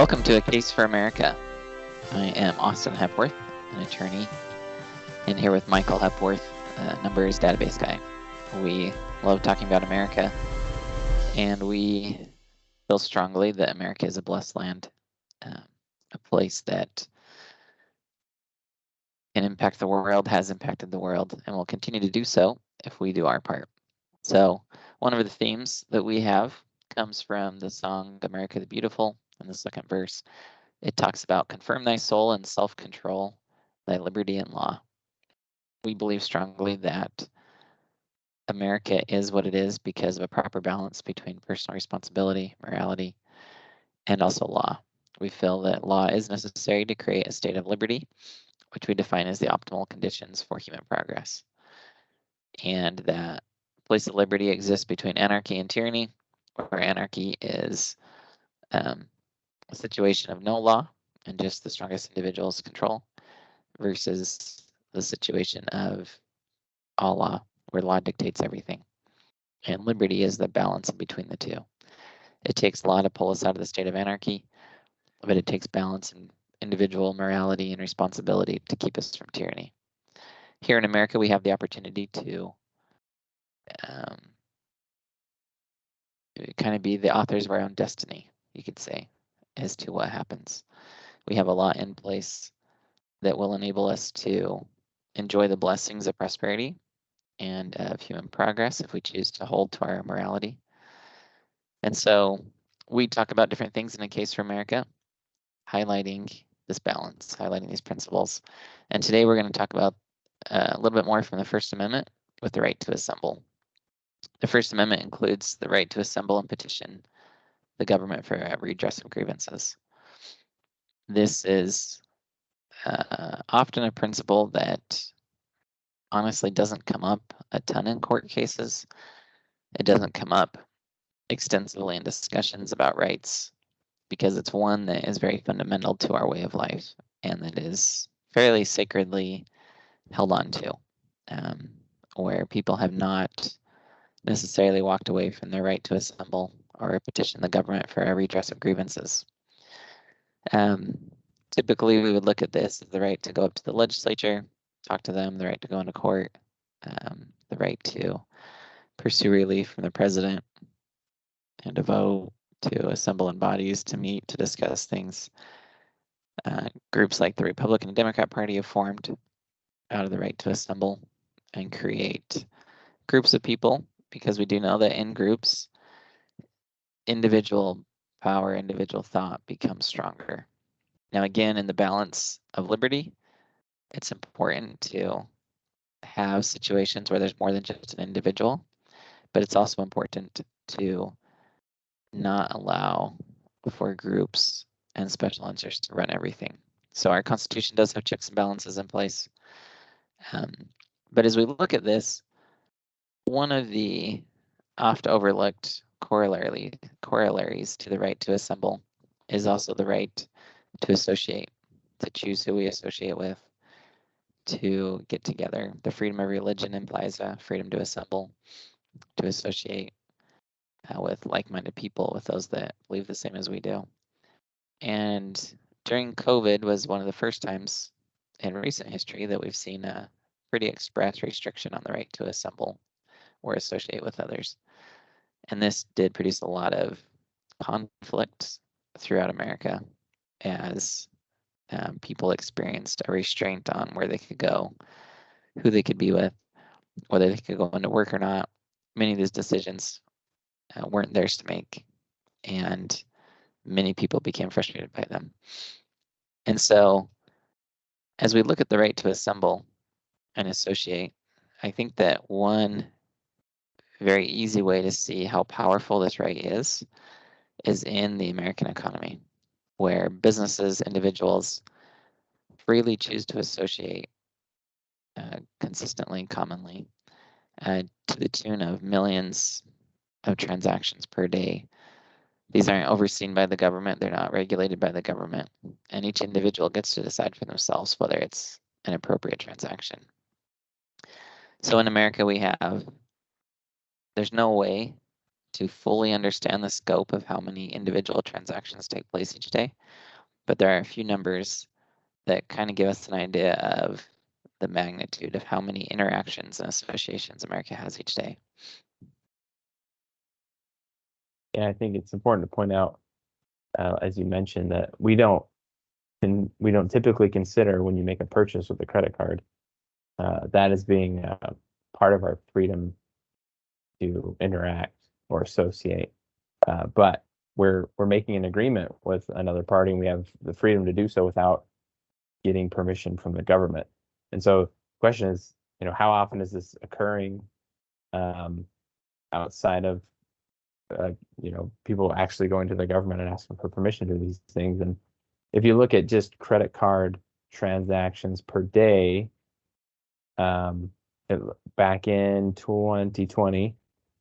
Welcome to A Case for America. I am Austin Hepworth, an attorney, and here with Michael Hepworth, numbers database guy. We love talking about America, and we feel strongly that America is a blessed land, a place that can impact the world, has impacted the world, and will continue to do so if we do our part. So one of the themes that we have comes from the song America the Beautiful in the second verse. It talks about confirm thy soul in self-control, thy liberty and law. We believe strongly that America is what it is because of a proper balance between personal responsibility, morality, and also law. We feel that law is necessary to create a state of liberty, which we define as the optimal conditions for human progress. And that place of liberty exists between anarchy and tyranny, where anarchy is a situation of no law and just the strongest individual's control, versus the situation of all law, where law dictates everything. And liberty is the balance in between the two. It takes law to pull us out of the state of anarchy, but it takes balance and individual morality and responsibility to keep us from tyranny. Here in America, we have the opportunity to kind of be the authors of our own destiny, you could say, as to what happens. We have a law in place that will enable us to enjoy the blessings of prosperity and of human progress if we choose to hold to our morality. And so we talk about different things in A Case for America, highlighting this balance, highlighting these principles. And today we're going to talk about a little bit more from the First Amendment with the right to assemble. The First Amendment includes the right to assemble and petition the government for redress of grievances. This is often a principle that honestly doesn't come up a ton in court cases. It doesn't come up extensively in discussions about rights because it's one that is very fundamental to our way of life and that is fairly sacredly held on to, where people have not necessarily walked away from their right to assemble or petition the government for a redress of grievances. Typically, we would look at this as the right to go up to the legislature, talk to them, the right to go into court, the right to pursue relief from the president, and to vote, to assemble in bodies, to meet, to discuss things. Groups like the Republican and Democrat Party have formed out of the right to assemble and create groups of people, because we do know that in groups, individual power, individual thought becomes stronger. Now, again, in the balance of liberty, it's important to have situations where there's more than just an individual, but it's also important to not allow for groups and special interests to run everything. So our Constitution does have checks and balances in place. But as we look at this, one of the oft overlooked corollaries to the right to assemble is also the right to associate, to choose who we associate with, to get together. The freedom of religion implies a freedom to assemble, to associate with like-minded people, with those that believe the same as we do. And during COVID was one of the first times in recent history that we've seen a pretty express restriction on the right to assemble or associate with others. And this did produce a lot of conflict throughout America as people experienced a restraint on where they could go, who they could be with, whether they could go into work or not. Many of these decisions weren't theirs to make, and many people became frustrated by them. And so as we look at the right to assemble and associate, I think that one very easy way to see how powerful this right is in the American economy, where businesses, individuals freely choose to associate consistently, commonly, to the tune of millions of transactions per day. These aren't overseen by the government, they're not regulated by the government, and each individual gets to decide for themselves whether it's an appropriate transaction. So in America, there's no way to fully understand the scope of how many individual transactions take place each day. But there are a few numbers that kind of give us an idea of the magnitude of how many interactions and associations America has each day. Yeah, I think it's important to point out, as you mentioned, that we don't typically consider when you make a purchase with a credit card that as being part of our freedom to interact or associate. But we're making an agreement with another party, and we have the freedom to do so without getting permission from the government. And so the question is, how often is this occurring outside of people actually going to the government and asking for permission to do these things? And if you look at just credit card transactions per day, back in 2020,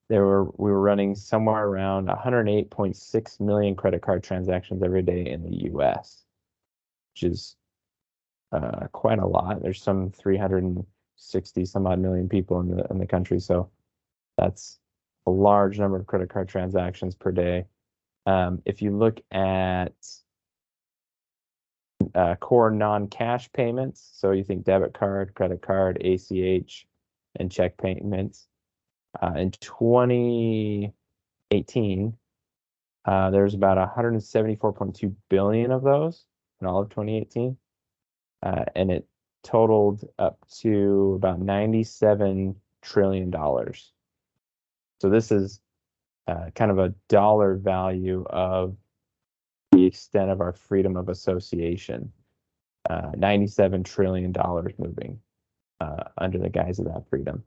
we were running somewhere around 108.6 million credit card transactions every day in the U.S., which is quite a lot. There's some 360 some odd million people in the country, so that's a large number of credit card transactions per day. If you look at core non-cash payments, so you think debit card, credit card, ACH, and check payments, in 2018, there's about 174.2 billion of those in all of 2018, and it totaled up to about $97 trillion. So this is kind of a dollar value of the extent of our freedom of association. $97 trillion moving under the guise of that freedom.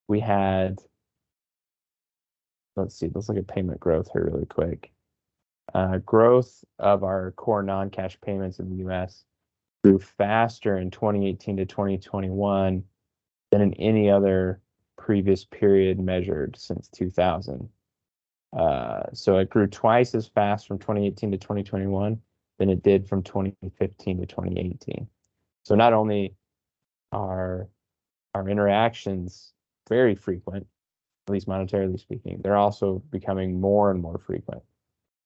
We had, let's look at payment growth here really quick. Growth of our core non-cash payments in the U.S. grew faster in 2018 to 2021 than in any other previous period measured since 2000. So it grew twice as fast from 2018 to 2021 than it did from 2015 to 2018. So not only are our interactions very frequent, at least monetarily speaking, they're also becoming more and more frequent.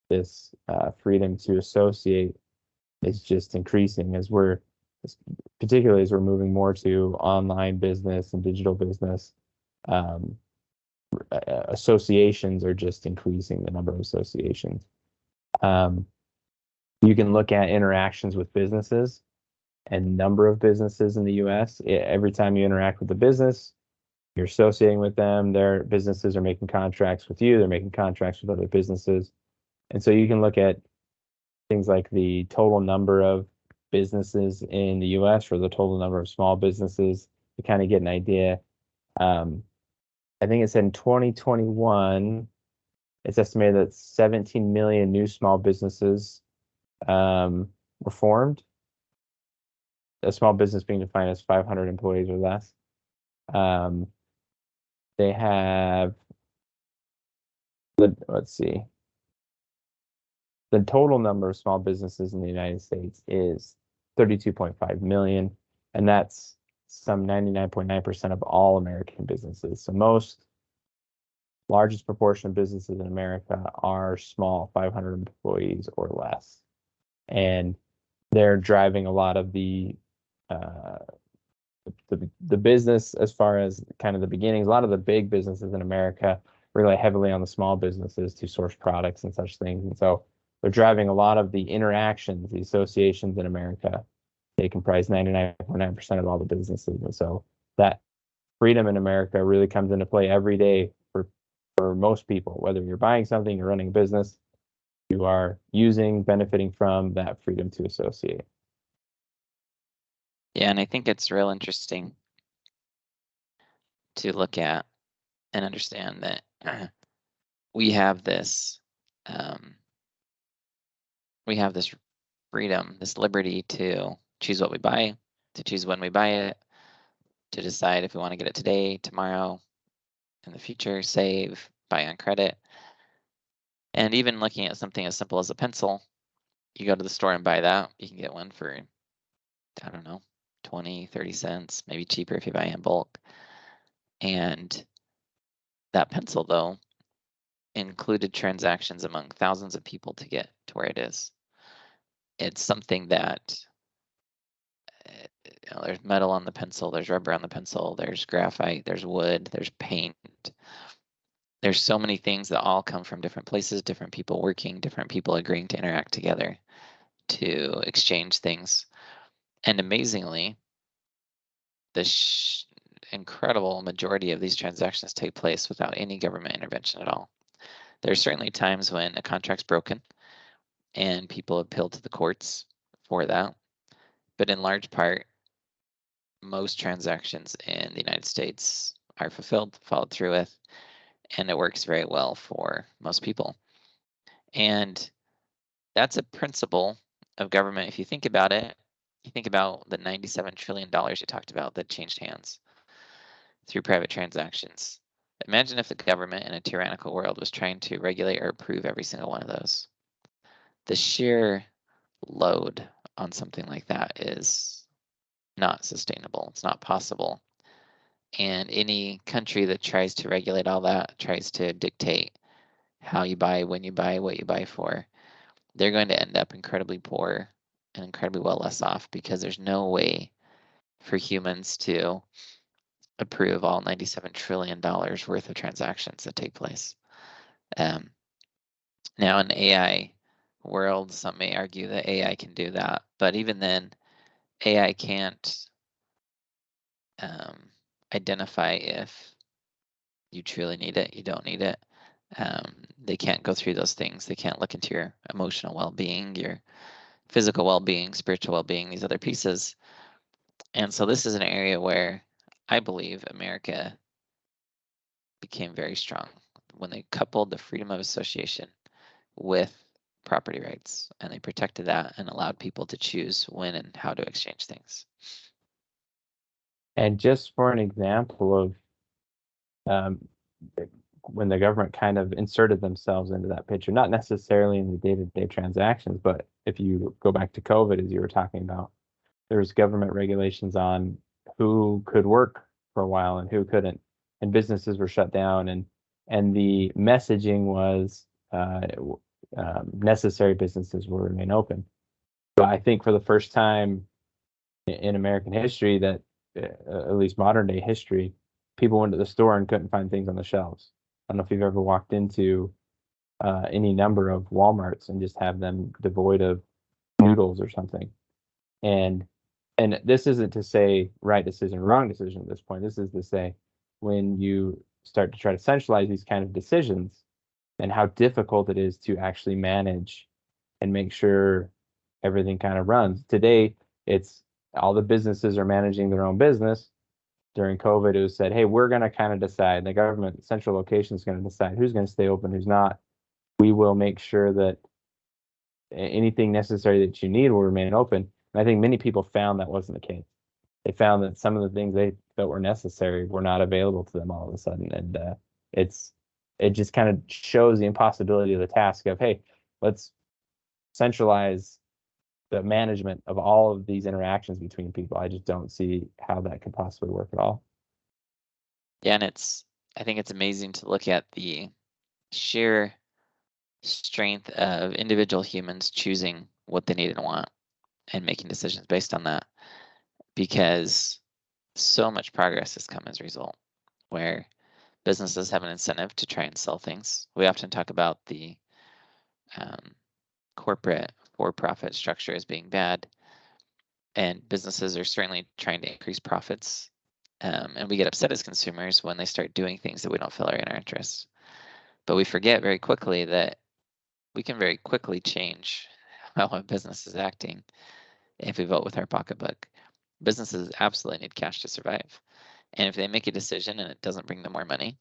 This freedom to associate is just increasing particularly as we're moving more to online business and digital business. Associations are just increasing, the number of associations. You can look at interactions with businesses and number of businesses in the U.S. Every time you interact with a business, you're associating with them. Their businesses are making contracts with you. They're making contracts with other businesses. And so you can look at things like the total number of businesses in the U.S. or the total number of small businesses to kind of get an idea. I think it said in 2021, it's estimated that 17 million new small businesses were formed. A small business being defined as 500 employees or less. They have, let's see, the total number of small businesses in the United States is 32.5 million, and that's some 99.9% of all American businesses. So largest proportion of businesses in America are small, 500 employees or less. And they're driving a lot of the business as far as kind of the beginnings. A lot of the big businesses in America rely heavily on the small businesses to source products and such things. And so they're driving a lot of the interactions, the associations in America. They comprise 99.9% of all the businesses. And so that freedom in America really comes into play every day for most people. Whether you're buying something, you're running a business, you are benefiting from that freedom to associate. Yeah, and I think it's real interesting to look at and understand that we have this freedom, this liberty to choose what we buy, to choose when we buy it, to decide if we want to get it today, tomorrow, in the future, save, buy on credit. And even looking at something as simple as a pencil, you go to the store and buy that. You can get one for, I don't know, 20, 30 cents, maybe cheaper if you buy in bulk. And That pencil, though, included transactions among thousands of people to get to where it is. It's something that there's metal on the pencil, there's rubber on the pencil, there's graphite, there's wood, there's paint. There's so many things that all come from different places, different people working, different people agreeing to interact together to exchange things. And amazingly, the incredible majority of these transactions take place without any government intervention at all. There's certainly times when a contract's broken and people appeal to the courts for that. But in large part, most transactions in the United States are fulfilled, followed through with, and it works very well for most people. And that's a principle of government. If you think about it, you think about the $97 trillion you talked about that changed hands through private transactions. Imagine if the government in a tyrannical world was trying to regulate or approve every single one of those. The sheer load on something like that is not sustainable. It's not possible. And any country that tries to regulate all that, tries to dictate how you buy, when you buy, what you buy for, they're going to end up incredibly poor and incredibly well less off, because there's no way for humans to approve all $97 trillion worth of transactions that take place. Now in AI world, some may argue that AI can do that, but even then, AI can't identify if you truly need it, you don't need it. They can't go through those things. They can't look into your emotional well-being, your physical well-being, spiritual well-being, these other pieces. And so this is an area where I believe America became very strong when they coupled the freedom of association with property rights, and they protected that and allowed people to choose when and how to exchange things. And just for an example of when the government kind of inserted themselves into that picture, not necessarily in the day-to-day transactions, but if you go back to COVID, as you were talking about, there was government regulations on who could work for a while and who couldn't, and businesses were shut down, and the messaging was necessary businesses will remain open. So I think for the first time in American history, that at least modern day history, people went to the store and couldn't find things on the shelves. I don't know if you've ever walked into any number of Walmarts and just have them devoid of noodles or something. And this isn't to say right decision, wrong decision at this point. This is to say, when you start to try to centralize these kind of decisions, and how difficult it is to actually manage and make sure everything kind of runs. Today, it's all the businesses are managing their own business. During COVID, it was said, hey, we're going to kind of decide. The government central location is going to decide who's going to stay open, who's not. We will make sure that anything necessary that you need will remain open. And I think many people found that wasn't the case. They found that some of the things they felt were necessary were not available to them all of a sudden. And it just kind of shows the impossibility of the task of, hey, let's centralize the management of all of these interactions between people. I just don't see how that could possibly work at all. Yeah, and I think it's amazing to look at the sheer strength of individual humans choosing what they need and want and making decisions based on that, because so much progress has come as a result, where businesses have an incentive to try and sell things. We often talk about the corporate for-profit structure as being bad, and businesses are certainly trying to increase profits. And we get upset as consumers when they start doing things that we don't feel are in our interests. But we forget very quickly that we can very quickly change how a business is acting if we vote with our pocketbook. Businesses absolutely need cash to survive. And if they make a decision and it doesn't bring them more money,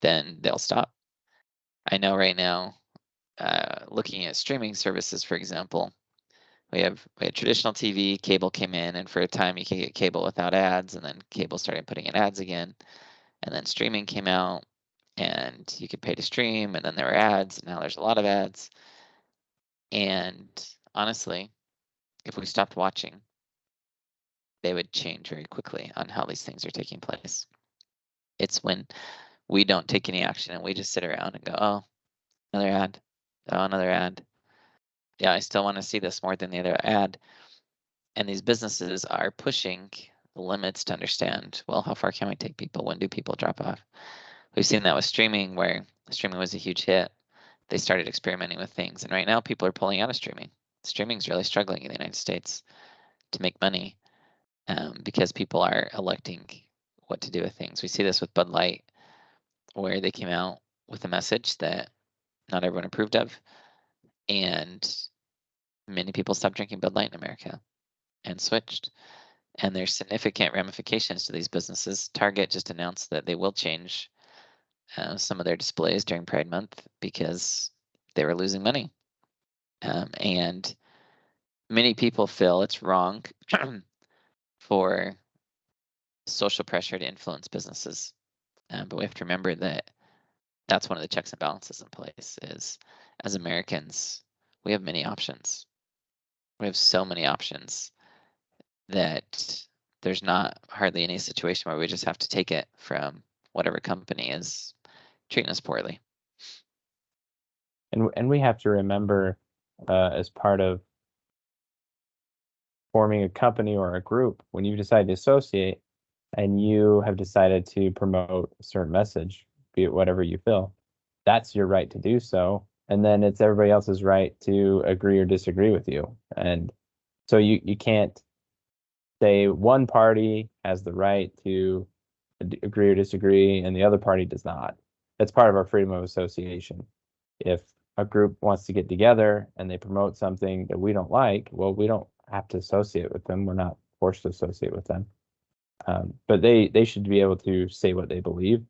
then they'll stop. I know right now, looking at streaming services, for example, we had traditional TV, cable came in, and for a time you could get cable without ads, and then cable started putting in ads again. And then streaming came out, and you could pay to stream, and then there were ads, and now there's a lot of ads. And honestly, if we stopped watching, they would change very quickly on how these things are taking place. It's when we don't take any action and we just sit around and go, oh, another ad, oh, another ad. Yeah, I still want to see this more than the other ad. And these businesses are pushing the limits to understand, well, how far can we take people? When do people drop off? We've seen that with streaming, where streaming was a huge hit. They started experimenting with things. And right now, people are pulling out of streaming. Streaming's really struggling in the United States to make money because people are electing what to do with things. We see this with Bud Light, where they came out with a message that not everyone approved of. And many people stopped drinking Bud Light in America and switched. And there's significant ramifications to these businesses. Target just announced that they will change some of their displays during Pride Month because they were losing money. And many people feel it's wrong for social pressure to influence businesses. But we have to remember that that's one of the checks and balances in place is, as Americans, we have many options. We have so many options that there's not hardly any situation where we just have to take it from whatever company is treating us poorly. And we have to remember, as part of forming a company or a group, when you decide to associate and you have decided to promote a certain message, be it whatever you feel, that's your right to do so. And then it's everybody else's right to agree or disagree with you. And so you can't say one party has the right to agree or disagree and the other party does not. That's part of our freedom of association. If a group wants to get together and they promote something that we don't like, well, we don't have to associate with them. We're not forced to associate with them. But they should be able to say what they believe,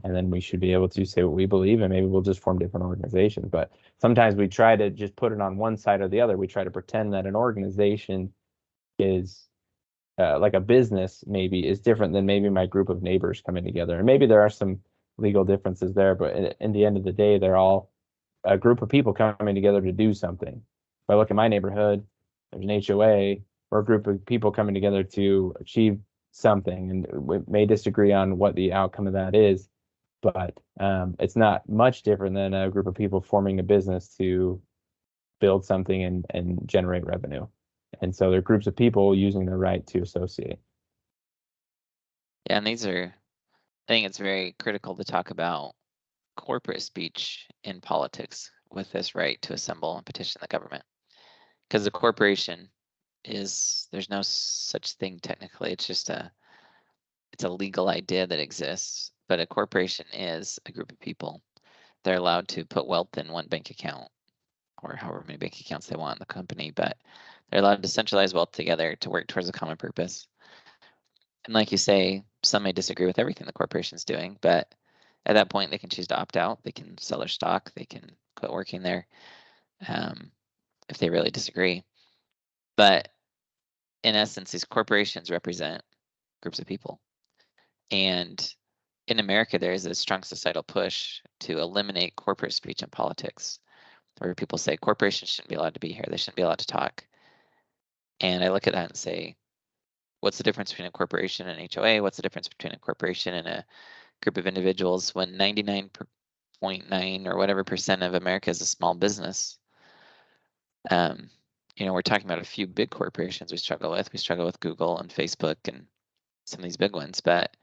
and then we should be able to say what we believe, and maybe we'll just form different organizations. But sometimes we try to just put it on one side or the other. We try to pretend that an organization is like a business maybe is different than maybe my group of neighbors coming together. And maybe there are some legal differences there, but in the end of the day, they're all a group of people coming together to do something. If I look at my neighborhood, there's an HOA or a group of people coming together to achieve something, and we may disagree on what the outcome of that is, but it's not much different than a group of people forming a business to build something and generate revenue. And so they're groups of people using their right to associate. Yeah, and I think it's very critical to talk about corporate speech in politics with this right to assemble and petition the government. Because the corporation there's no such thing technically. It's a legal idea that exists, but a corporation is a group of people. They're allowed to put wealth in one bank account or however many bank accounts they want in the company, but they're allowed to centralize wealth together to work towards a common purpose. And like you say, some may disagree with everything the corporation's doing, but at that point, they can choose to opt out. They can sell their stock. They can quit working there if they really disagree. But in essence, these corporations represent groups of people. And in America, there is a strong societal push to eliminate corporate speech in politics, where people say corporations shouldn't be allowed to be here. They shouldn't be allowed to talk. And I look at that and say, what's the difference between a corporation and an HOA? What's the difference between a corporation and a group of individuals when 99.9 or whatever % of America is a small business? We're talking about a few big corporations we struggle with. We struggle with Google and Facebook and some of these big ones, but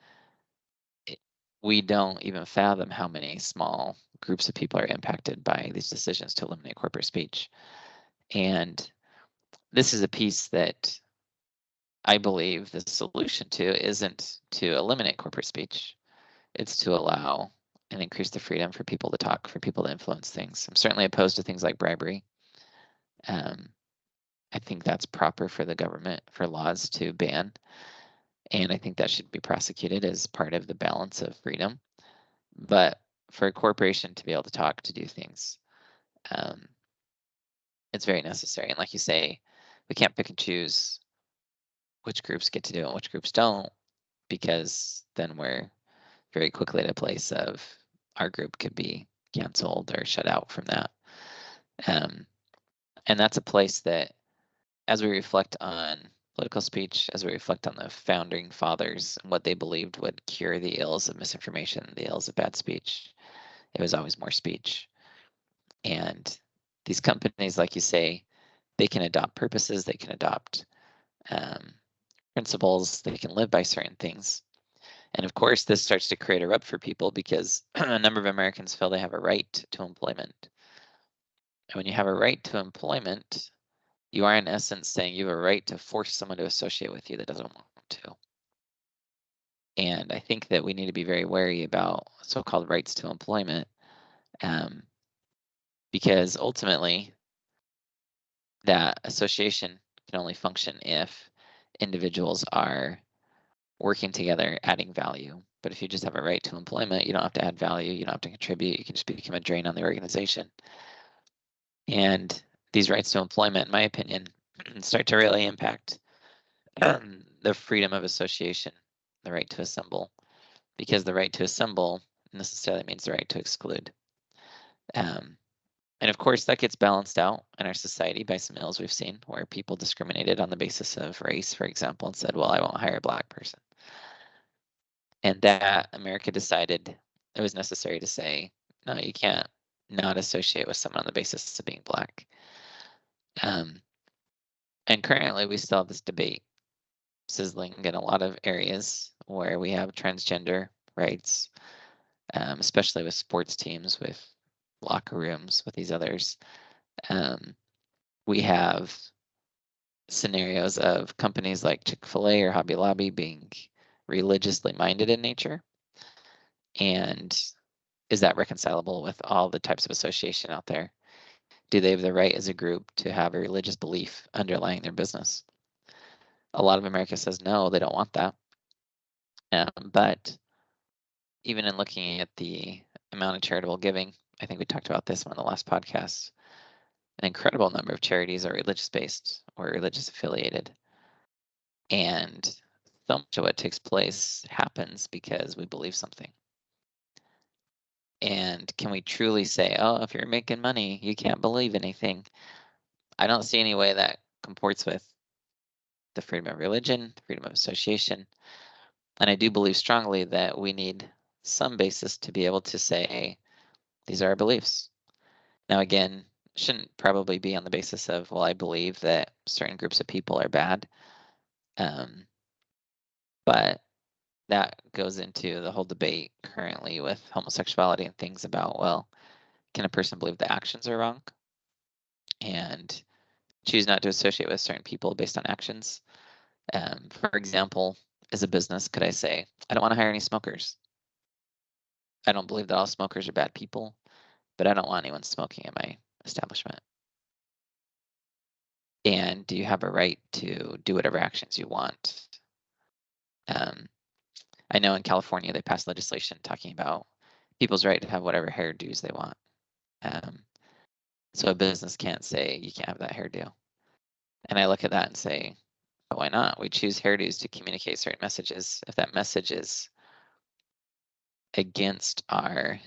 we don't even fathom how many small groups of people are impacted by these decisions to eliminate corporate speech. And this is a piece that I believe the solution to isn't to eliminate corporate speech. It's to allow and increase the freedom for people to talk, for people to influence things. I'm certainly opposed to things like bribery. I think that's proper for the government, for laws to ban. And I think that should be prosecuted as part of the balance of freedom. But for a corporation to be able to talk, to do things, it's very necessary. And like you say, we can't pick and choose which groups get to do it and which groups don't, because then we're very quickly at a place of our group could be canceled or shut out from that. And that's a place that, as we reflect on political speech as we reflect on the founding fathers and what they believed would cure the ills of misinformation, the ills of bad speech. It was always more speech. And these companies, like you say, they can adopt purposes, they can adopt principles, they can live by certain things. And of course, this starts to create a rub for people because a number of Americans feel they have a right to employment. And when you have a right to employment, you are in essence saying you have a right to force someone to associate with you that doesn't want to. And I think that we need to be very wary about so-called rights to employment, because ultimately that association can only function if individuals are working together, adding value. But if you just have a right to employment, you don't have to add value, you don't have to contribute, you can just become a drain on the organization. And these rights to employment, in my opinion, start to really impact the freedom of association, the right to assemble, because the right to assemble necessarily means the right to exclude. And of course, that gets balanced out in our society by some ills we've seen where people discriminated on the basis of race, for example, and said, well, I won't hire a Black person. And that America decided it was necessary to say, no, you can't not associate with someone on the basis of being Black. And currently, we still have this debate sizzling in a lot of areas where we have transgender rights, especially with sports teams, with locker rooms, with these others. We have scenarios of companies like Chick-fil-A or Hobby Lobby being religiously minded in nature. And is that reconcilable with all the types of association out there? Do they have the right as a group to have a religious belief underlying their business? A lot of America says no, they don't want that. But even in looking at the amount of charitable giving, I think we talked about this on the last podcast, an incredible number of charities are religious-based or religious affiliated. And so much of what takes place happens because we believe something. And can we truly say, oh, if you're making money, you can't believe anything? I don't see any way that comports with the freedom of religion, the freedom of association. And I do believe strongly that we need some basis to be able to say, these are our beliefs. Now, again, shouldn't probably be on the basis of, well, I believe that certain groups of people are bad. But that goes into the whole debate currently with homosexuality and things about, well, can a person believe the actions are wrong and choose not to associate with certain people based on actions? For example, as a business, could I say, I don't want to hire any smokers. I don't believe that all smokers are bad people, but I don't want anyone smoking in my establishment. And do you have a right to do whatever actions you want? I know in California, they passed legislation talking about people's right to have whatever hairdos they want. So a business can't say, you can't have that hairdo. And I look at that and say, but why not? We choose hairdos to communicate certain messages. If that message is against our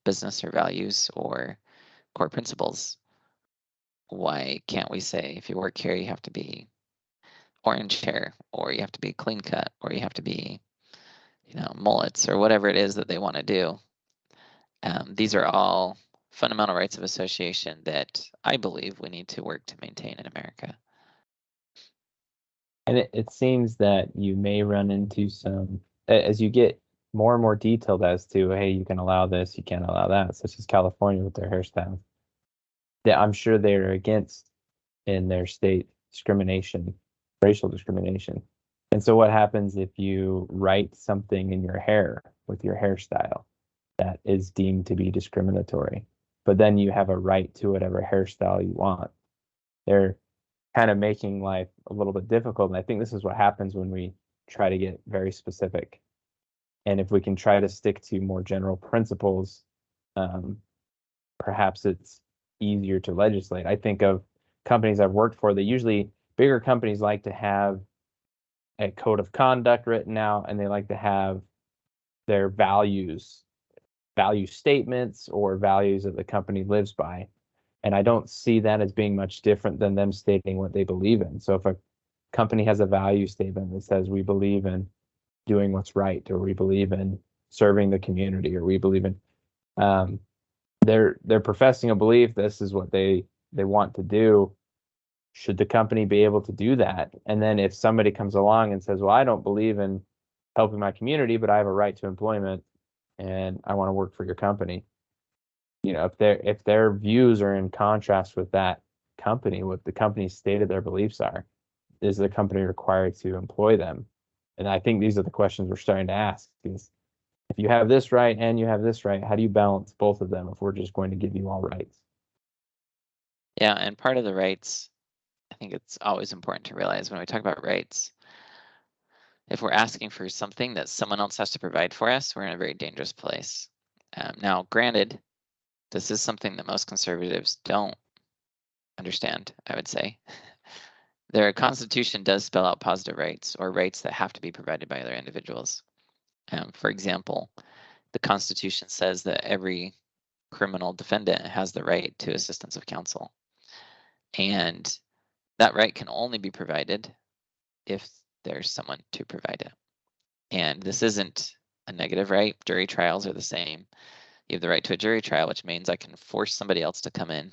business or values or core principles, why can't we say, if you work here, you have to be orange hair, or you have to be clean cut, or you have to be, mullets, or whatever it is that they want to do? These are all fundamental rights of association that I believe we need to work to maintain in America. And it seems that you may run into some, as you get more and more detailed as to, hey, you can allow this, you can't allow that, such as California with their hairstyles, that I'm sure they're against in their state discrimination, racial discrimination. And so what happens if you write something in your hair with your hairstyle that is deemed to be discriminatory, but then you have a right to whatever hairstyle you want? They're kind of making life a little bit difficult. And I think this is what happens when we try to get very specific. And if we can try to stick to more general principles, perhaps it's easier to legislate. I think of companies I've worked for, they usually, bigger companies like to have a code of conduct written out, and they like to have their value statements or values that the company lives by. And I don't see that as being much different than them stating what they believe in. So if a company has a value statement that says we believe in doing what's right, or we believe in serving the community, or we believe in they're professing a belief, this is what they want to do. Should the company be able to do that? And then if somebody comes along and says, well, I don't believe in helping my community, but I have a right to employment and I want to work for your company. You know, if their views are in contrast with that company, what the company stated their beliefs are, is the company required to employ them? And I think these are the questions we're starting to ask, is if you have this right and you have this right, how do you balance both of them if we're just going to give you all rights? Yeah, and part of the rights, I think it's always important to realize when we talk about rights, if we're asking for something that someone else has to provide for us, we're in a very dangerous place. Now, granted, this is something that most conservatives don't understand, I would say. Their Constitution does spell out positive rights, or rights that have to be provided by other individuals. For example, the Constitution says that every criminal defendant has the right to assistance of counsel. And that right can only be provided if there's someone to provide it. And this isn't a negative right. Jury trials are the same. You have the right to a jury trial, which means I can force somebody else to come in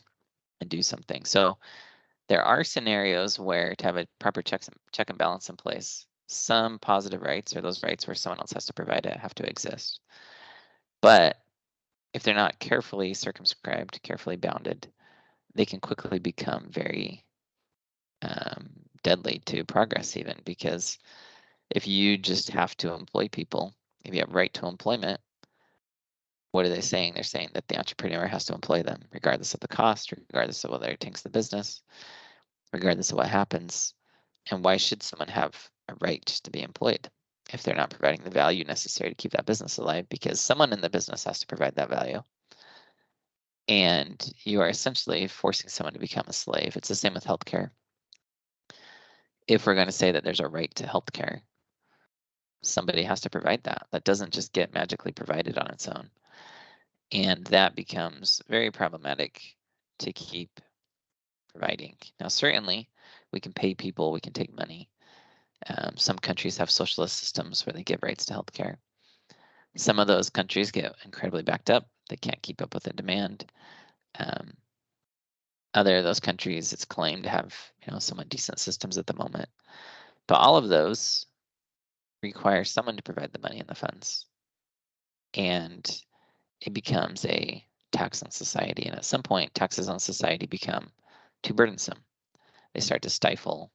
and do something. So there are scenarios where, to have a proper check and balance in place, some positive rights, or those rights where someone else has to provide it, have to exist. But if they're not carefully circumscribed, carefully bounded, they can quickly become very deadly to progress, even, because if you just have to employ people, if you have right to employment, what are they saying? They're saying that the entrepreneur has to employ them, regardless of the cost, regardless of whether it tanks the business, regardless of what happens. And why should someone have a right just to be employed if they're not providing the value necessary to keep that business alive? Because someone in the business has to provide that value. And you are essentially forcing someone to become a slave. It's the same with healthcare. If we're going to say that there's a right to healthcare, somebody has to provide that. That doesn't just get magically provided on its own. And that becomes very problematic to keep providing. Now, certainly, we can pay people, we can take money. Some countries have socialist systems where they give rights to healthcare. Some of those countries get incredibly backed up. They can't keep up with the demand. Other of those countries, it's claimed to have, somewhat decent systems at the moment. But all of those require someone to provide the money and the funds. And it becomes a tax on society. And at some point, taxes on society become too burdensome. They start to stifle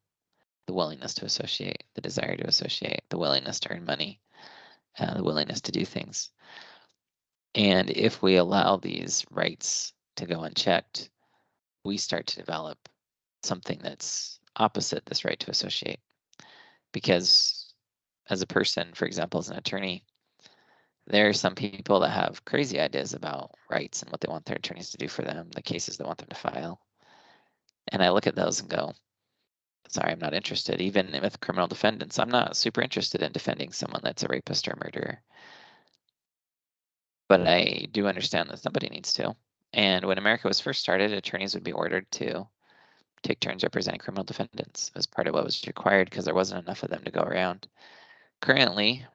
the willingness to associate, the desire to associate, the willingness to earn money, the willingness to do things. And if we allow these rights to go unchecked, we start to develop something that's opposite this right to associate. Because as a person, for example, as an attorney, there are some people that have crazy ideas about rights and what they want their attorneys to do for them, the cases they want them to file. And I look at those and go, sorry, I'm not interested. Even with criminal defendants, I'm not super interested in defending someone that's a rapist or a murderer. But I do understand that somebody needs to. And when America was first started, attorneys would be ordered to take turns representing criminal defendants as part of what was required because there wasn't enough of them to go around. Currently,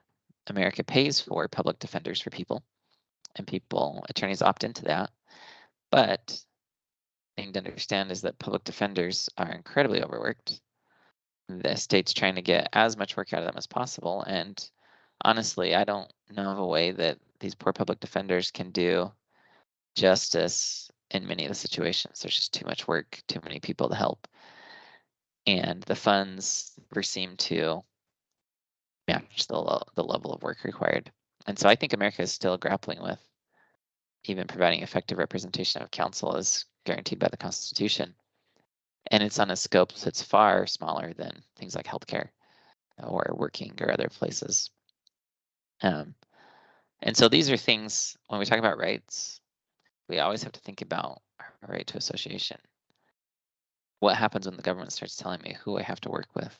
America pays for public defenders for people, and attorneys opt into that. But the thing to understand is that public defenders are incredibly overworked. The state's trying to get as much work out of them as possible. And honestly, I don't know of a way that these poor public defenders can do justice in many of the situations. There's just too much work, too many people to help. And the funds never seem to match the level of work required. And so I think America is still grappling with even providing effective representation of counsel as guaranteed by the Constitution. And it's on a scope that's far smaller than things like healthcare or working or other places. And so these are things, when we talk about rights, we always have to think about our right to association. What happens when the government starts telling me who I have to work with,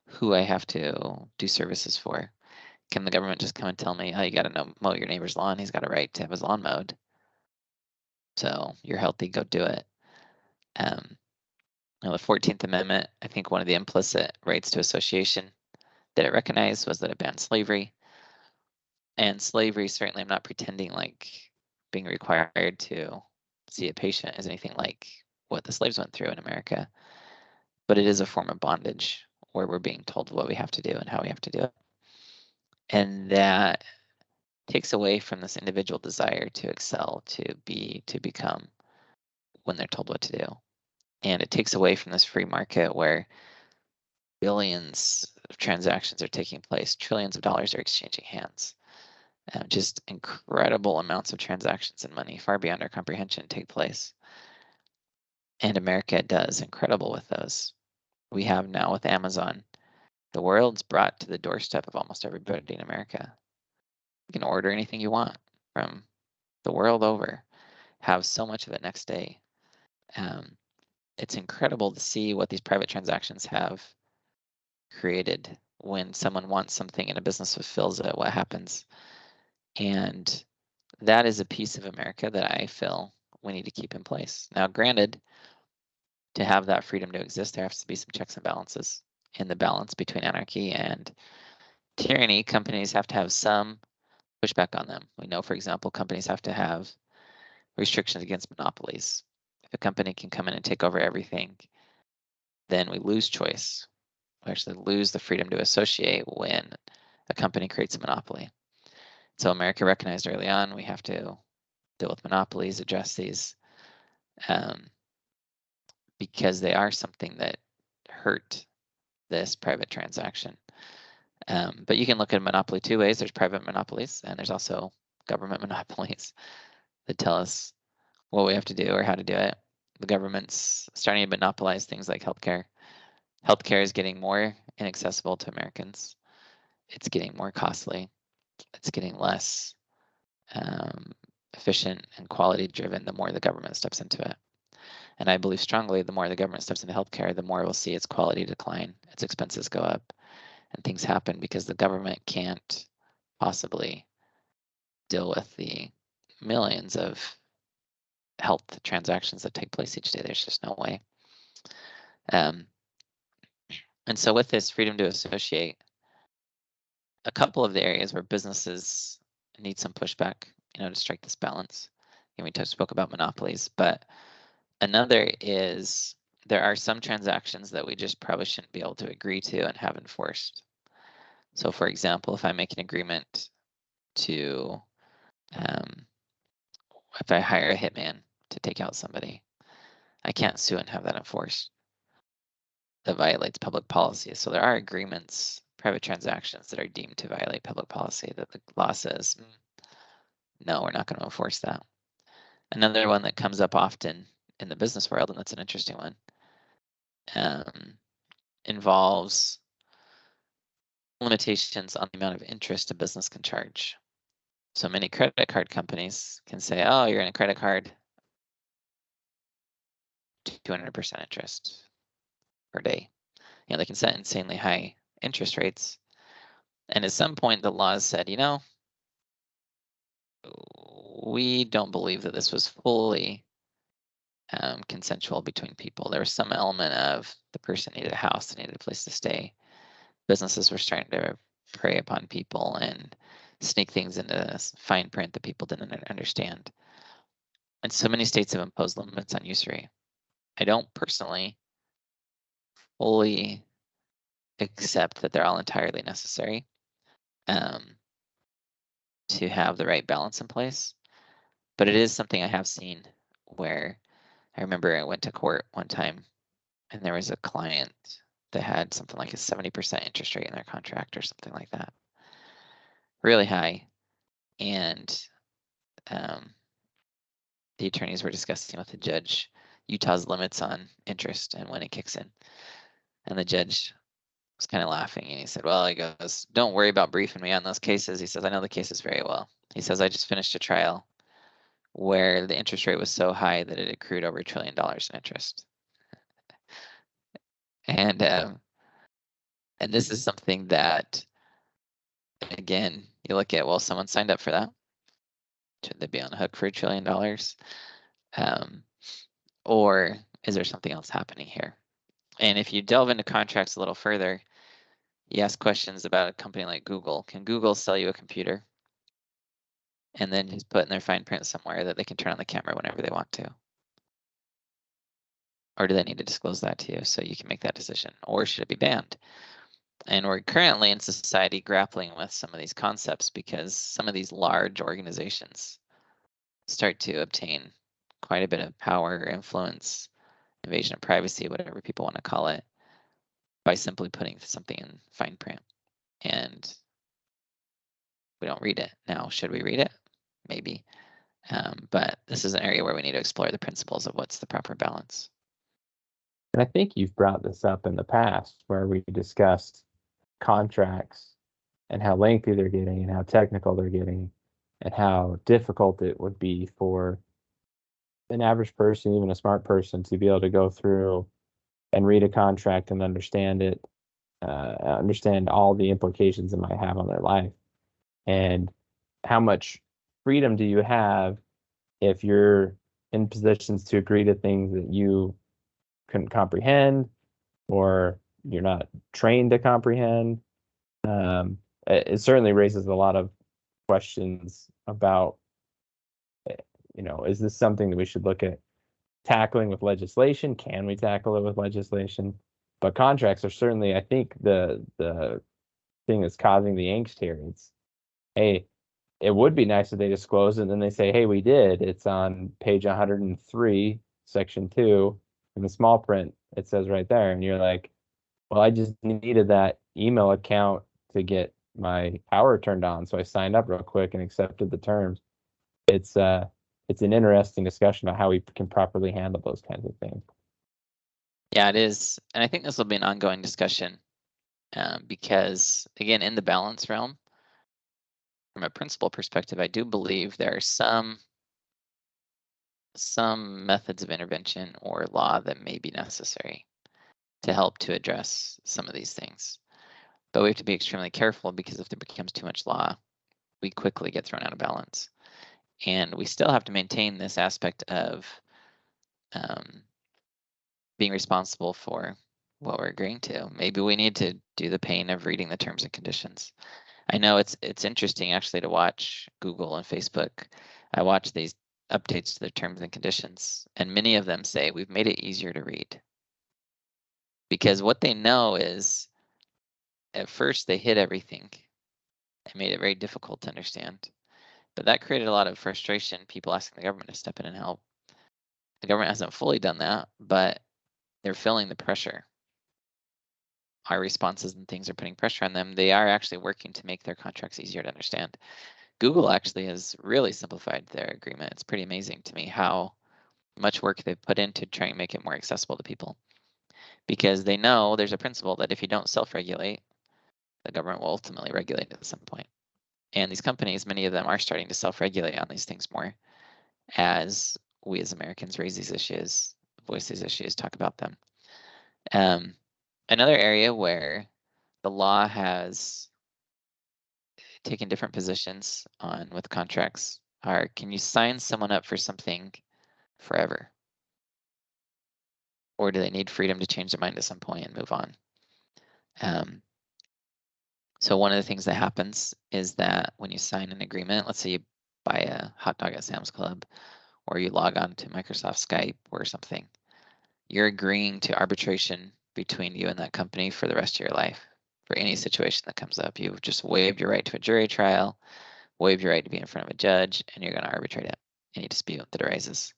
who I have to do services for? Can the government just come and tell me, oh, you got to mow your neighbor's lawn? He's got a right to have his lawn mowed. So you're healthy, go do it. Now, the 14th Amendment, I think one of the implicit rights to association that it recognized was that it banned slavery. And slavery, certainly, I'm not pretending like being required to see a patient is anything like what the slaves went through in America. But it is a form of bondage where we're being told what we have to do and how we have to do it. And that takes away from this individual desire to excel, to become when they're told what to do. And it takes away from this free market where billions of transactions are taking place, trillions of dollars are exchanging hands. Just incredible amounts of transactions and money, far beyond our comprehension, take place. And America does incredible with those. We have now with Amazon, the world's brought to the doorstep of almost everybody in America. You can order anything you want from the world over, have so much of it next day. It's incredible to see what these private transactions have created. When someone wants something and a business fulfills it, what happens? And that is a piece of America that I feel we need to keep in place. Now, granted, to have that freedom to exist, there has to be some checks and balances. In the balance between anarchy and tyranny, companies have to have some pushback on them. We know, for example, companies have to have restrictions against monopolies. If a company can come in and take over everything, then we lose choice. We actually lose the freedom to associate when a company creates a monopoly. So America recognized early on we have to deal with monopolies, address these, because they are something that hurt this private transaction. But you can look at a monopoly two ways. There's private monopolies, and there's also government monopolies that tell us what we have to do or how to do it. The government's starting to monopolize things like healthcare. Healthcare is getting more inaccessible to Americans. It's getting more costly. It's getting less efficient and quality driven the more the government steps into it. And I believe strongly the more the government steps into healthcare, the more we'll see its quality decline, its expenses go up, and things happen because the government can't possibly deal with the millions of health transactions that take place each day. There's just no way. And so with this freedom to associate, a couple of the areas where businesses need some pushback, to strike this balance. And we spoke about monopolies, but another is there are some transactions that we just probably shouldn't be able to agree to and have enforced. So for example, if I make an agreement to, if I hire a hitman to take out somebody, I can't sue and have that enforced. That violates public policy. So there are agreements, private transactions that are deemed to violate public policy that the law says, no, we're not going to enforce that. Another one that comes up often in the business world, and that's an interesting one, involves limitations on the amount of interest a business can charge. So many credit card companies can say, oh, you're in a credit card, 200% interest per day. They can set insanely high interest rates. And at some point, the laws said, we don't believe that this was fully consensual between people. There was some element of the person needed a house, they needed a place to stay. Businesses were starting to prey upon people and sneak things into fine print that people didn't understand. And so many states have imposed limits on usury. I don't personally fully accept that they're all entirely necessary to have the right balance in place. But it is something I have seen where I remember I went to court one time and there was a client that had something like a 70% interest rate in their contract or something like that. Really high. And the attorneys were discussing with the judge Utah's limits on interest and when it kicks in. And the judge was kind of laughing and he said, well, he goes, don't worry about briefing me on those cases. He says, I know the cases very well. He says, I just finished a trial where the interest rate was so high that it accrued over $1 trillion in interest. And this is something that, again, you look at, well, someone signed up for that. Should they be on the hook for $1 trillion? Or is there something else happening here? And if you delve into contracts a little further, you ask questions about a company like Google. Can Google sell you a computer and then just put in their fine print somewhere that they can turn on the camera whenever they want to? Or do they need to disclose that to you so you can make that decision? Or should it be banned? And we're currently in society grappling with some of these concepts because some of these large organizations start to obtain quite a bit of power, influence, invasion of privacy, whatever people want to call it, by simply putting something in fine print. And we don't read it. Now, should we read it? Maybe. But this is an area where we need to explore the principles of what's the proper balance. And I think you've brought this up in the past where we discussed contracts and how lengthy they're getting and how technical they're getting and how difficult it would be for an average person, even a smart person, to be able to go through and read a contract and understand it, understand all the implications it might have on their life. And how much freedom do you have if you're in positions to agree to things that you couldn't comprehend or you're not trained to comprehend? It certainly raises a lot of questions about, is this something that we should look at tackling with legislation? Can we tackle it with legislation? But contracts are certainly, I think, the thing that's causing the angst here. It's, hey, it would be nice if they disclose it and then they say, hey, we did. It's on page 103, section 2, in the small print. It says right there. And you're like, well, I just needed that email account to get my power turned on. So I signed up real quick and accepted the terms. It's an interesting discussion about how we can properly handle those kinds of things. Yeah, it is. And I think this will be an ongoing discussion because, again, in the balance realm, from a principle perspective, I do believe there are some methods of intervention or law that may be necessary to help to address some of these things. But we have to be extremely careful because if there becomes too much law, we quickly get thrown out of balance. And we still have to maintain this aspect of being responsible for what we're agreeing to. Maybe we need to do the pain of reading the terms and conditions. I know it's interesting actually to watch Google and Facebook. I watch these updates to their terms and conditions, and many of them say we've made it easier to read. Because what they know is at first they hid everything and made it very difficult to understand. But that created a lot of frustration, people asking the government to step in and help. The government hasn't fully done that, but they're feeling the pressure. Our responses and things are putting pressure on them. They are actually working to make their contracts easier to understand. Google actually has really simplified their agreement. It's pretty amazing to me how much work they've put into trying to make it more accessible to people. Because they know there's a principle that if you don't self-regulate, the government will ultimately regulate at some point. And these companies, many of them are starting to self-regulate on these things more as we as Americans raise these issues, voice these issues, talk about them. Another area where the law has taken different positions on with contracts are, can you sign someone up for something forever? Or do they need freedom to change their mind at some point and move on? So one of the things that happens is that when you sign an agreement, let's say you buy a hot dog at Sam's Club, or you log on to Microsoft Skype or something, you're agreeing to arbitration between you and that company for the rest of your life. For any situation that comes up, you've just waived your right to a jury trial, waived your right to be in front of a judge, and you're going to arbitrate it, any dispute that arises.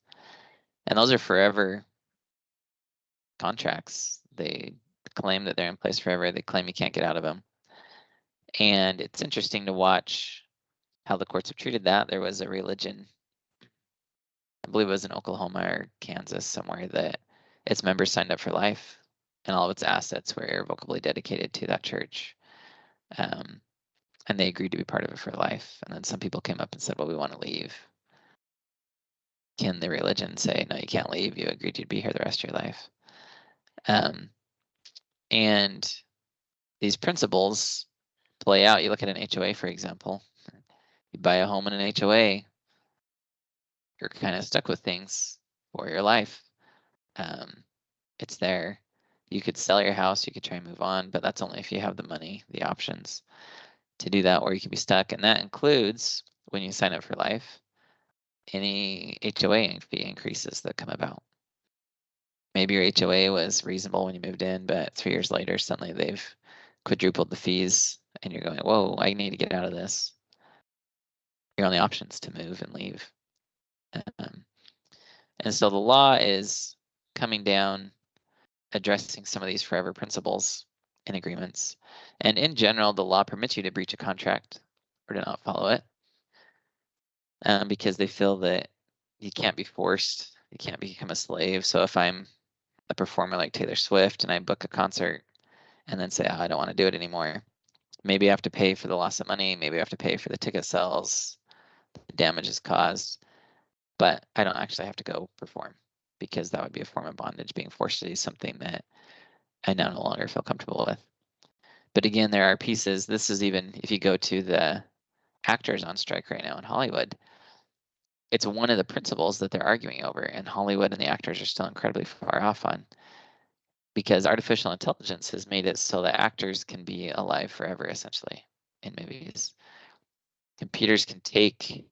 And those are forever contracts. They claim that they're in place forever. They claim you can't get out of them. And it's interesting to watch how the courts have treated that. There was a religion, I believe it was in Oklahoma or Kansas somewhere, that its members signed up for life and all of its assets were irrevocably dedicated to that church. And they agreed to be part of it for life. And then some people came up and said, well, we want to leave. Can the religion say, no, you can't leave. You agreed to be here the rest of your life. And these principles play out. You look at an HOA, for example. You buy a home in an HOA, you're kind of stuck with things for your life. It's there. You could sell your house, you could try and move on, but that's only if you have the money, the options to do that, or you could be stuck. And that includes, when you sign up for life, any HOA fee increases that come about. Maybe your HOA was reasonable when you moved in, but 3 years later, suddenly they've quadrupled the fees and you're going, whoa, I need to get out of this. Your only options to move and leave. And so the law is coming down, addressing some of these forever principles in agreements. And in general, the law permits you to breach a contract or to not follow it, because they feel that you can't be forced, you can't become a slave. So if I'm a performer like Taylor Swift and I book a concert and then say, oh, I don't want to do it anymore, maybe I have to pay for the loss of money, maybe I have to pay for the ticket sales, the damages caused, but I don't actually have to go perform, because that would be a form of bondage, being forced to do something that I now no longer feel comfortable with. But again, there are pieces. This is even if you go to the actors on strike right now in Hollywood, it's one of the principles that they're arguing over, and Hollywood and the actors are still incredibly far off on, because artificial intelligence has made it so that actors can be alive forever, essentially, in movies. Computers can take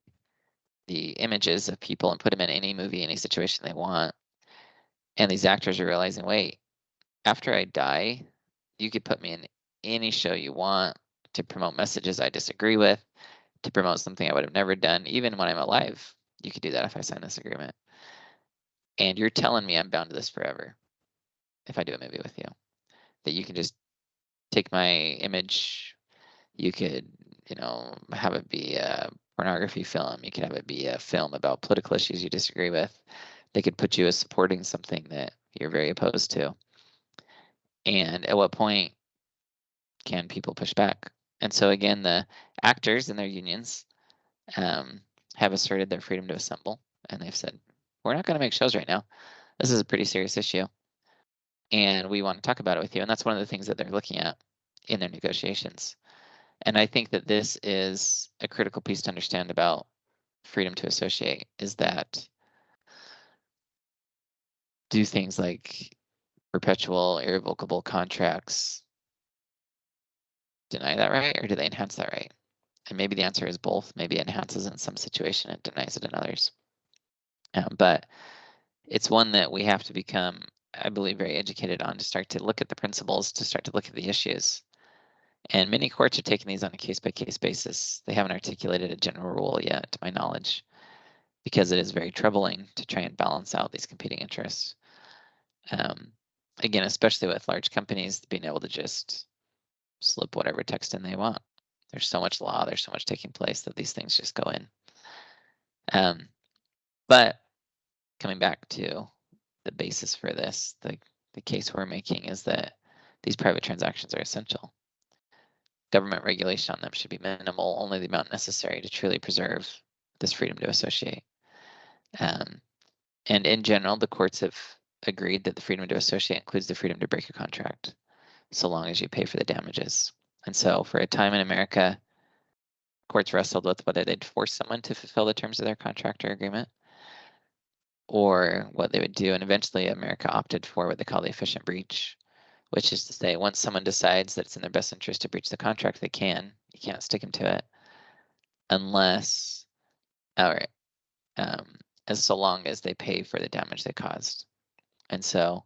the images of people and put them in any movie, any situation they want. And these actors are realizing, wait, after I die, you could put me in any show you want to promote messages I disagree with, to promote something I would have never done, even when I'm alive. You could do that if I sign this agreement. And you're telling me I'm bound to this forever if I do a movie with you. That you can just take my image, you could, have it be a pornography film, you could have it be a film about political issues you disagree with. They could put you as supporting something that you're very opposed to. And at what point can people push back? And so again, the actors and their unions have asserted their freedom to assemble, and they've said, we're not going to make shows right now. This is a pretty serious issue, and we want to talk about it with you. And that's one of the things that they're looking at in their negotiations. And I think that this is a critical piece to understand about freedom to associate, is that do things like perpetual irrevocable contracts deny that right, or do they enhance that right? And maybe the answer is both. Maybe it enhances in some situation and denies it in others. But it's one that we have to become, I believe, very educated on, to start to look at the principles, to start to look at the issues. And many courts are taking these on a case-by-case basis. They haven't articulated a general rule yet, to my knowledge, because it is very troubling to try and balance out these competing interests. Again, especially with large companies being able to just slip whatever text in they want. There's so much law, there's so much taking place that these things just go in. But coming back to the basis for this, the case we're making is that these private transactions are essential. Government regulation on them should be minimal, only the amount necessary to truly preserve this freedom to associate. And in general, the courts have agreed that the freedom to associate includes the freedom to break a contract, so long as you pay for the damages. And so for a time in America, courts wrestled with whether they'd force someone to fulfill the terms of their contract or agreement, or what they would do. And eventually America opted for what they call the efficient breach, which is to say, once someone decides that it's in their best interest to breach the contract, they can. You can't stick them to it unless, as so long as they pay for the damage they caused. And so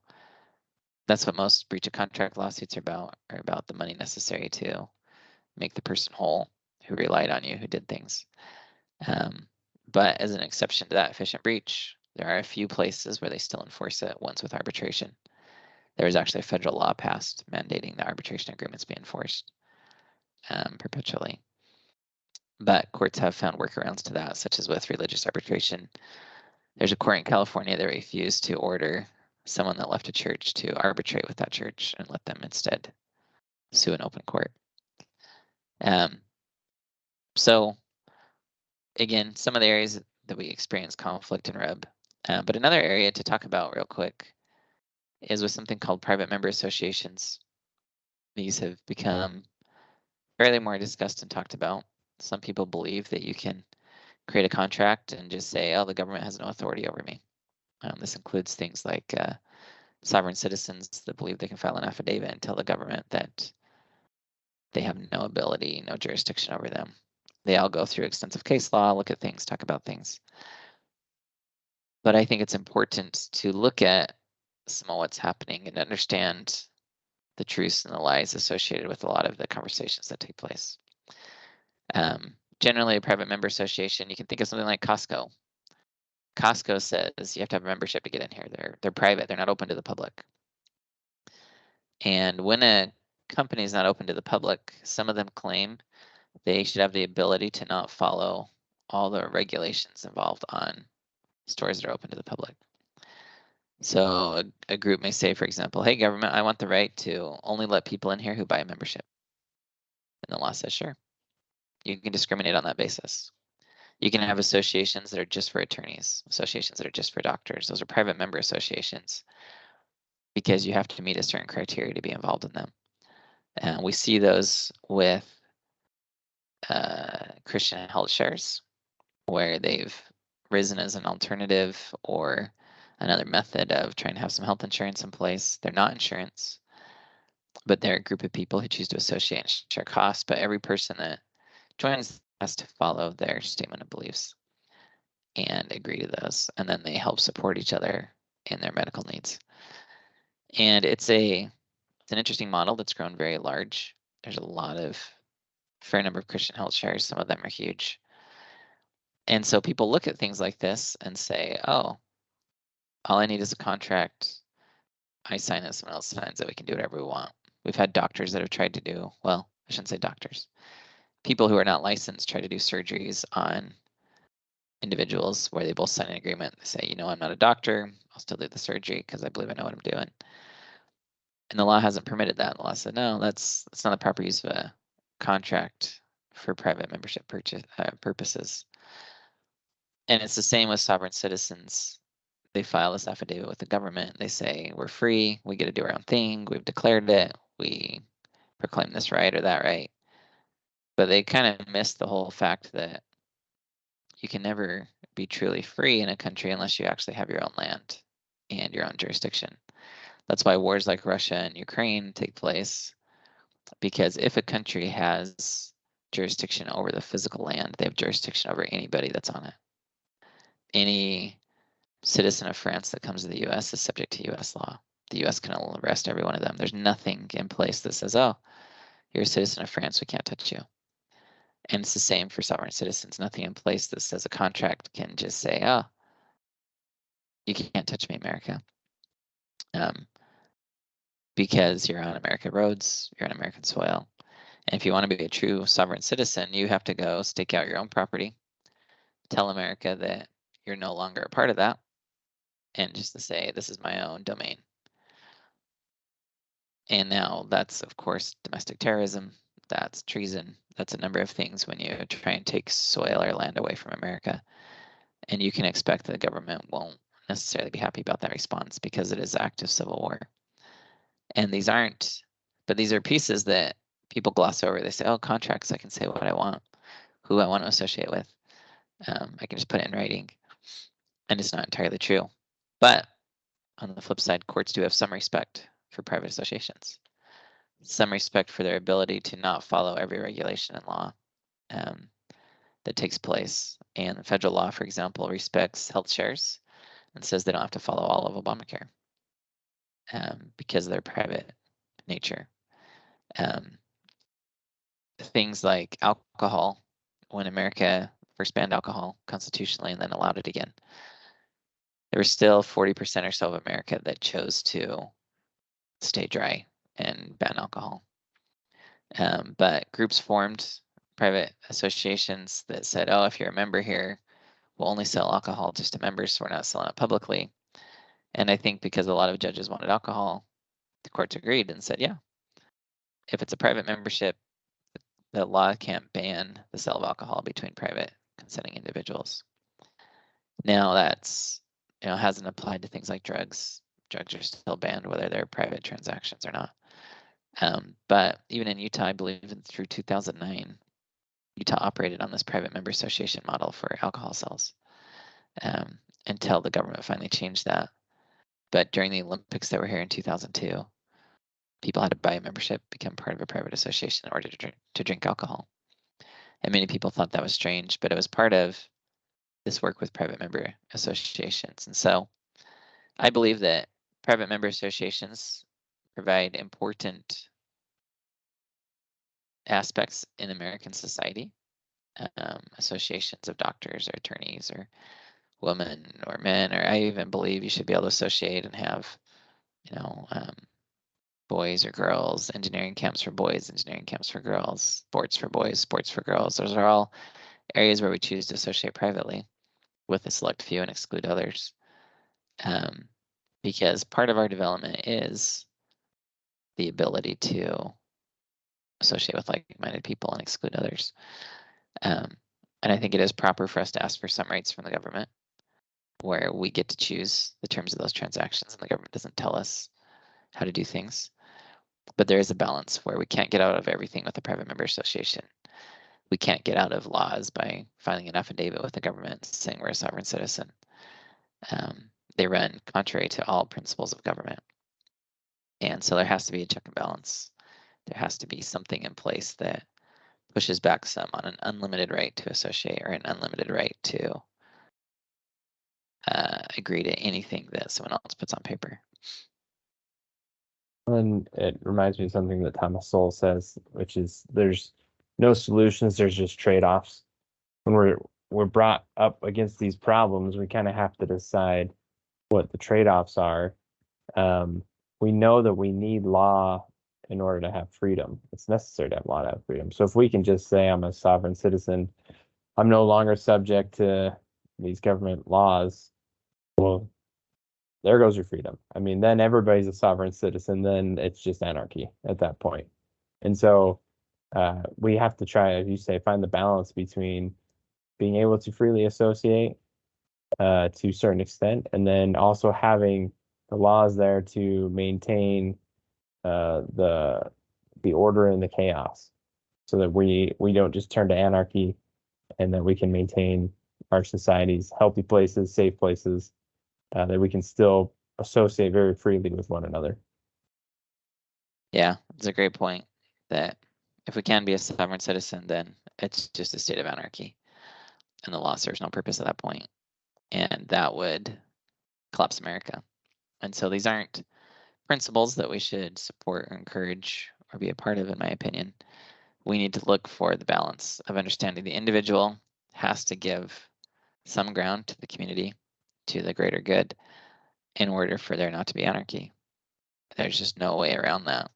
that's what most breach of contract lawsuits are about the money necessary to make the person whole who relied on you, who did things. But as an exception to that efficient breach, there are a few places where they still enforce it, once with arbitration. There was actually a federal law passed mandating the arbitration agreements be enforced perpetually. But courts have found workarounds to that, such as with religious arbitration. There's a court in California that refused to order someone that left a church to arbitrate with that church and let them instead sue in open court. So again, some of the areas that we experience conflict in RUB. But another area to talk about real quick is with something called private member associations. These have become fairly more discussed and talked about. Some people believe that you can create a contract and just say, oh, the government has no authority over me. This includes things like sovereign citizens that believe they can file an affidavit and tell the government that they have no ability, no jurisdiction over them. They all go through extensive case law, look at things, talk about things. But I think it's important to look at some of what's happening and understand the truths and the lies associated with a lot of the conversations that take place. Generally, a private member association, you can think of something like Costco. Costco says you have to have a membership to get in here. They're private, they're not open to the public. And when a company is not open to the public, some of them claim they should have the ability to not follow all the regulations involved on stores that are open to the public. So a group may say, for example, hey, government, I want the right to only let people in here who buy a membership. And the law says, sure, you can discriminate on that basis. You can have associations that are just for attorneys, associations that are just for doctors. Those are private member associations because you have to meet a certain criteria to be involved in them. And we see those with Christian health shares, where they've risen as an alternative or another method of trying to have some health insurance in place. They're not insurance, but they're a group of people who choose to associate and share costs. But every person that joins has to follow their statement of beliefs and agree to those. And then they help support each other in their medical needs. And it's an interesting model that's grown very large. There's a fair number of Christian health shares. Some of them are huge. And so people look at things like this and say, oh, all I need is a contract. I sign it, someone else signs it, we can do whatever we want. We've had doctors that have tried to do, well, I shouldn't say doctors. People who are not licensed try to do surgeries on individuals where they both sign an agreement. They say, you know, I'm not a doctor, I'll still do the surgery because I believe I know what I'm doing. And the law hasn't permitted that. The law said, no, that's not the proper use of a contract for private membership purposes. And it's the same with sovereign citizens. They file this affidavit with the government. They say, we're free, we get to do our own thing, we've declared it, we proclaim this right or that right. But they kind of miss the whole fact that you can never be truly free in a country unless you actually have your own land and your own jurisdiction. That's why wars like Russia and Ukraine take place, because if a country has jurisdiction over the physical land, they have jurisdiction over anybody that's on it. Any citizen of France that comes to the US is subject to US law. The US can arrest every one of them. There's nothing in place that says, oh, you're a citizen of France, we can't touch you. And it's the same for sovereign citizens. Nothing in place that says a contract can just say, oh, you can't touch me, America. Because you're on American roads, you're on American soil. And if you want to be a true sovereign citizen, you have to go stake out your own property, tell America that you're no longer a part of that, and just to say, this is my own domain. And now that's, of course, domestic terrorism, that's treason, that's a number of things when you try and take soil or land away from America. And you can expect that the government won't necessarily be happy about that response because it is active civil war. And these are pieces that people gloss over. They say, oh, contracts, I can say what I want, who I want to associate with. I can just put it in writing. And it's not entirely true. But on the flip side, courts do have some respect for private associations, some respect for their ability to not follow every regulation and law that takes place. And the federal law, for example, respects health shares and says they don't have to follow all of Obamacare because of their private nature. Things like alcohol, when America first banned alcohol constitutionally and then allowed it again, there was still 40% or so of America that chose to stay dry and ban alcohol. But groups formed, private associations that said, oh, if you're a member here, we'll only sell alcohol just to members, so we're not selling it publicly. And I think because a lot of judges wanted alcohol, the courts agreed and said, yeah, if it's a private membership, the law can't ban the sale of alcohol between private consenting individuals. Now that's, hasn't applied to things like drugs. Drugs are still banned whether they're private transactions or not. But even in Utah, I believe through 2009, Utah operated on this private member association model for alcohol sales until the government finally changed that. But during the Olympics that were here in 2002, people had to buy a membership, become part of a private association in order to drink alcohol. And many people thought that was strange, but it was part of this work with private member associations. And so I believe that private member associations provide important aspects in American society. Associations of doctors or attorneys or women or men, or I even believe you should be able to associate and have, boys or girls, engineering camps for boys, engineering camps for girls, sports for boys, sports for girls. Those are all areas where we choose to associate privately with a select few and exclude others. Because part of our development is the ability to associate with like-minded people and exclude others. And I think it is proper for us to ask for some rights from the government where we get to choose the terms of those transactions and the government doesn't tell us how to do things. But there is a balance where we can't get out of everything with a private member association. We can't get out of laws by filing an affidavit with the government saying we're a sovereign citizen. They run contrary to all principles of government. And so there has to be a check and balance. There has to be something in place that pushes back some on an unlimited right to associate or an unlimited right to agree to anything that someone else puts on paper. And it reminds me of something that Thomas Sowell says, which is there's no solutions, there's just trade-offs. When we're brought up against these problems, we kind of have to decide what the trade-offs are. We know that we need law in order to have freedom. It's necessary to have law to have freedom. So if we can just say I'm a sovereign citizen, I'm no longer subject to these government laws, well, there goes your freedom. I mean, then everybody's a sovereign citizen, then it's just anarchy at that point. And so we have to try, as you say, find the balance between being able to freely associate to a certain extent, and then also having the laws there to maintain the order and the chaos, so that we don't just turn to anarchy, and that we can maintain our societies healthy places, safe places, that we can still associate very freely with one another. Yeah, it's a great point that if we can be a sovereign citizen, then it's just a state of anarchy and the law serves no purpose at that point. And that would collapse America. And so these aren't principles that we should support or encourage or be a part of, in my opinion. We need to look for the balance of understanding the individual has to give some ground to the community, to the greater good, in order for there not to be anarchy. There's just no way around that.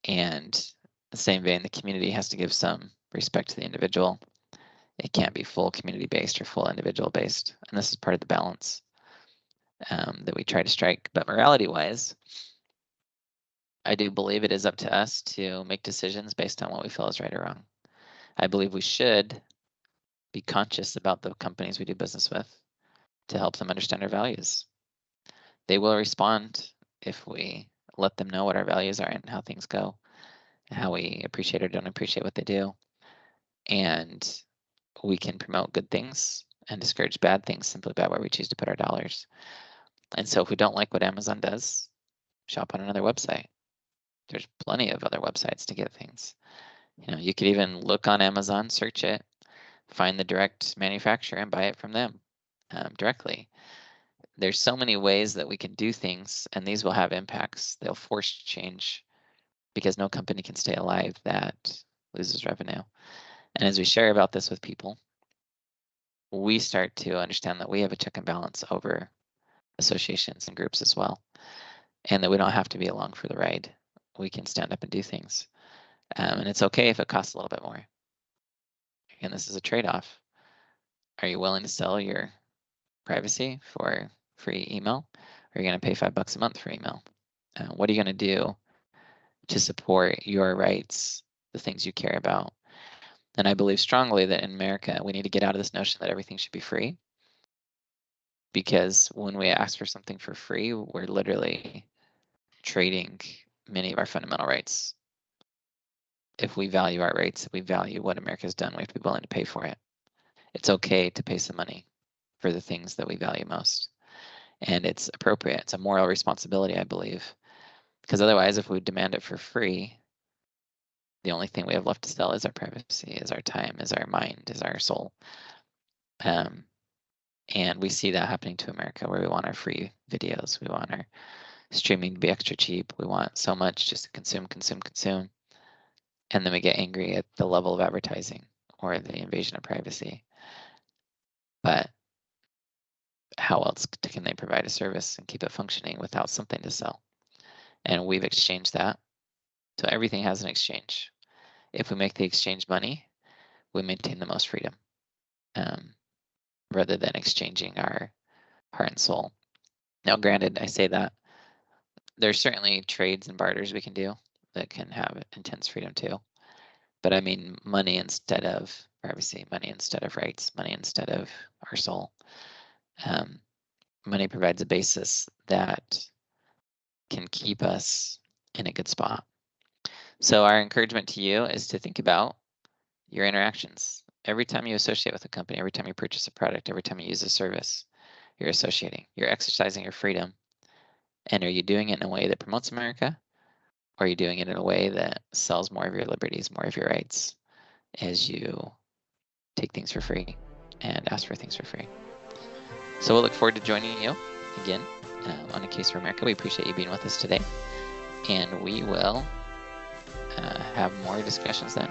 And the same vein, the community has to give some respect to the individual. It can't be full community-based or full individual-based. And this is part of the balance that we try to strike. But morality-wise, I do believe it is up to us to make decisions based on what we feel is right or wrong. I believe we should be conscious about the companies we do business with to help them understand our values. They will respond if we let them know what our values are and how things go, and how we appreciate or don't appreciate what they do. And we can promote good things and discourage bad things simply by where we choose to put our dollars. And so if we don't like what Amazon does, shop on another website. There's plenty of other websites to get things. You could even look on Amazon, search it, find the direct manufacturer and buy it from them directly. There's so many ways that we can do things, and these will have impacts. They'll force change because no company can stay alive that loses revenue. And as we share about this with people, we start to understand that we have a check and balance over associations and groups as well, and that we don't have to be along for the ride. We can stand up and do things. And it's okay if it costs a little bit more. Again, this is a trade-off. Are you willing to sell your privacy for free email? Or are you going to pay $5 a month for email? What are you going to do to support your rights, the things you care about? And I believe strongly that in America, we need to get out of this notion that everything should be free. Because when we ask for something for free, we're literally trading many of our fundamental rights. If we value our rights, if we value what America's done, we have to be willing to pay for it. It's okay to pay some money for the things that we value most. And it's appropriate. It's a moral responsibility, I believe. Because otherwise, if we demand it for free, the only thing we have left to sell is our privacy, is our time, is our mind, is our soul. And we see that happening to America, where we want our free videos. We want our streaming to be extra cheap. We want so much just to consume, consume, consume. And then we get angry at the level of advertising or the invasion of privacy. But how else can they provide a service and keep it functioning without something to sell? And we've exchanged that. So everything has an exchange. If we make the exchange money, we maintain the most freedom, rather than exchanging our heart and soul. Now, granted, I say that there's certainly trades and barters we can do that can have intense freedom too. But I mean money instead of privacy, money instead of rights, money instead of our soul. Money provides a basis that can keep us in a good spot. So our encouragement to you is to think about your interactions. Every time you associate with a company, every time you purchase a product, every time you use a service, you're associating, you're exercising your freedom. And are you doing it in a way that promotes America? Or are you doing it in a way that sells more of your liberties, more of your rights, as you take things for free and ask for things for free? So we'll look forward to joining you again on A Case for America. We appreciate you being with us today. And we will have more discussions then.